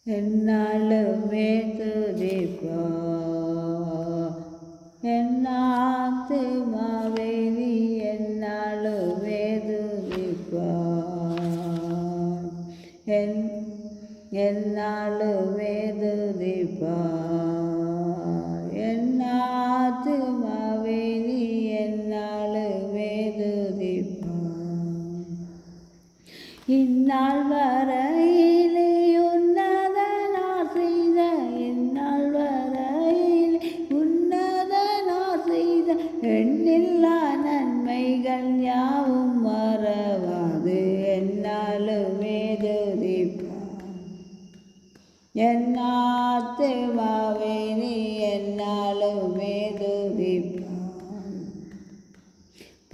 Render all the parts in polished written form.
என்னாலுமே துதிப்பா என்னாத்துமாவே நீ என்னாலுமே துதிப்பா என்னாலுமே துதிப்பா என்னாத்துமாவே நீ என்னாலுமே துதிப்பா இந்நாள் வரையிலே உன்னதனார் செய்த இந்நாள் வரையில் உன்னதனார் செய்த எண்ணில்லா நன்மைகள் யாவும் மறவாது என்னாலுமே துதிப்பா என்னாத்துமாவே நீ என்னாலுமே துதிப்பா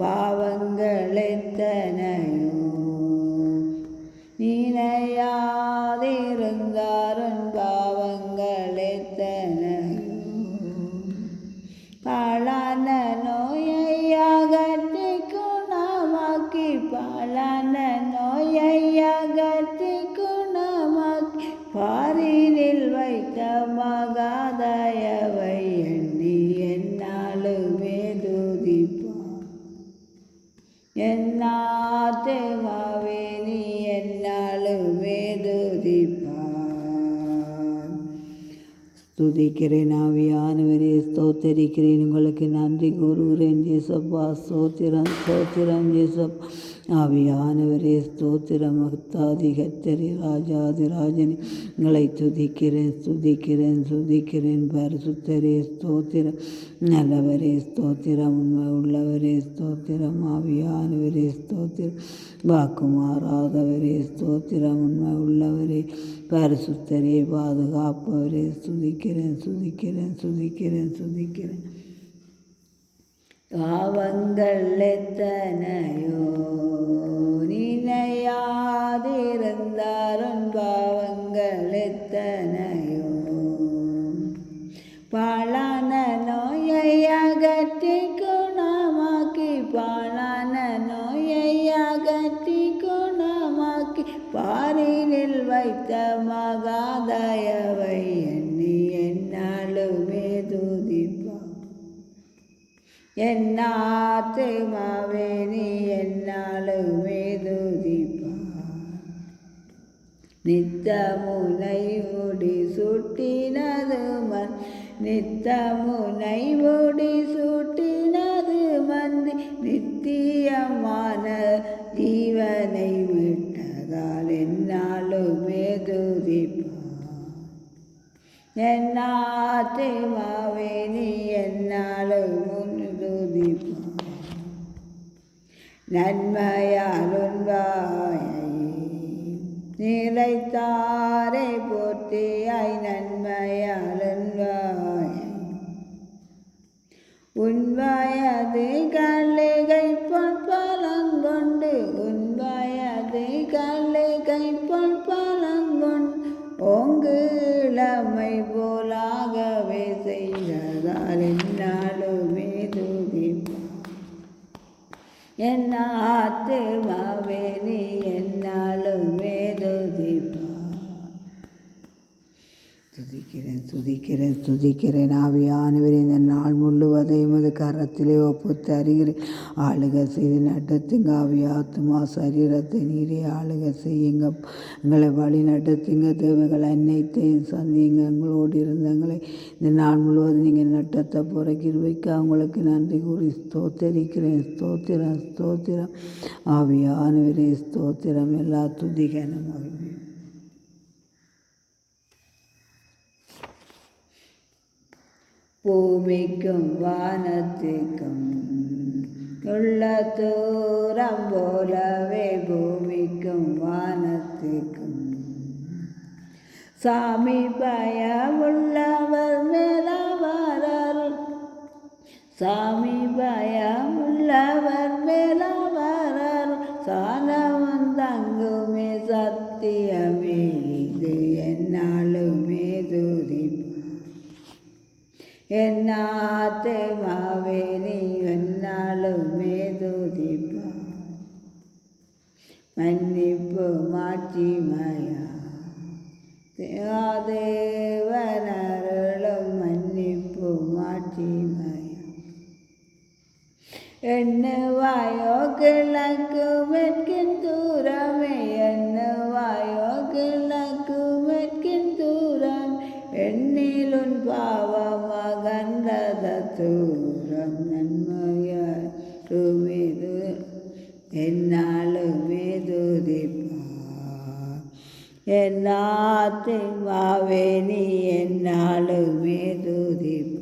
பாவங்கள் எத்தனையோ நினையாதிருந்தாரன் பாவங்கள் எத்தனையோ பாழான நோயை அகற்றி குணமாக்கி பாழான நோயை அகற்றி குணமாக்கி பாரினில் வைத்த மகாதயவை எண்ணி என்னாலுமே துதிப்பா என்னாத்துமாவே நீ என்னாலுமே துதிப்பார். ஸ்துதிக்கிறேன் ஆவியானவரே, ஸ்தோத்தரிக்கிறேன், உங்களுக்கு நன்றி கூறுகிறேன் ஜேசப்பா. ஸ்தோத்திரம் ஸ்தோத்திரம் ஜேசப்பா. ஆவியானவரே ஸ்தோத்திரம். பக்தாதி கர்த்தரே, ராஜாதி ராஜனே, உங்களை துதிக்கிறேன் ஸ்துதிக்கிறேன் துதிக்கிறேன். பரிசுத்தரே ஸ்தோத்திரம். நல்லவரே ஸ்தோத்திரம். உண்மை உள்ளவரே ஸ்தோத்திரம். ஆவியானவரே ஸ்தோத்திரம். வாக்கு மாறாதவரே ஸ்தோத்திரம். உண்மை உள்ளவரே பரிசுத்தரே பாதுகாப்பவரே துதிக்கிறேன் துதிக்கிறேன் துதிக்கிறேன் துதிக்கிறேன். பாவங்கள் எத்தனையோ நினையாதிருந்தாரன் பாவங்கள் எத்தனையோ பாழான நோயை அகற்றி குணமாக்கி பாழான நோயை அகற்றி குணமாக்கி பாரினில் வைத்த மகாதயவை எண்ணி என்னாலுமே துதிப்பா என்னாத்துமாவே நீ என்னாலுமே துதிப்பா நித்தமுனை ஓடி சுட்டினது மண் நித்தமுனை ஓடி சுட்டினது மந்தி நித்தியமான ஜீவனை விட்டதால் என்னாலுமே துதிப்பா என்னாத்துமாவே நீ என்னாலும் துதிப்பா நன்மையால் உன்வாயை நிலைத்தாரை போற்றியாய் நன்மையால் உன்வாயது கல்லுகை பொன் பலங்கொண்டு உன்வாயது கல்லுகை பொன் பலங்கொண்டு ஓங்கு இளமை போலாகவே செய்ததால் என்னாலுமே துதிப்பா என்னாத்துமாவே நீ என்னாலுமே துதிப்பா துதிக்கிறேன் துதிக்கிறேன் துதிக்கிறேன். ஆவியானவரே, இந்த நாள் முழுவதையும் அது கரத்திலே ஒப்புத்து அறிகிறேன். ஆளுக செய்து நடத்துங்க ஆவியாத்மா சரீரத்தை நீரே ஆளுக செய்யுங்க. எங்களை வழி நடத்துங்க. தேவைகள் அனைத்தையும் சந்திங்க. எங்களோடு இருந்தங்களை இந்த நாள் முழுவதும் நீங்கள் நட்டத்தை புறக்கி வைக்க அவங்களுக்கு நன்றி கூறி ஸ்தோத்தரிக்கிறேன். ஸ்தோத்திரம் ஸ்தோத்திரம். ஆவியானவரே ஸ்தோத்திரம். எல்லா துதிகனமாக பூமிக்கும் வானத்துக்கும் உள்ள தூரம் போலவே பூமிக்கும் வானத்துக்கும் சாமி பயமுள்ளவர் மேலவர் சாமி பயமுள்ளவர் மேலவர் சாலவன் தங்குமே சத்தியமே இது என்னாலுமே துதிப்பா என்னாத்துமாவே நீ என்னாலுமே துதிப்பா மன்னிப்பு மாட்சிமயா எண்ணுவாயோ கிழக்கு மேற்கின் தூரமே, எண்ணுவாயோ கிழக்கு மேற்கின் தூரம், எண்ணிலுன் பாவம் அகன்றத தூரம், நன்மையாருமிது என்னாலுமே துதிப்பார். என் ஆத்துமாவே நீ என்னாலுமே துதிப்பார்.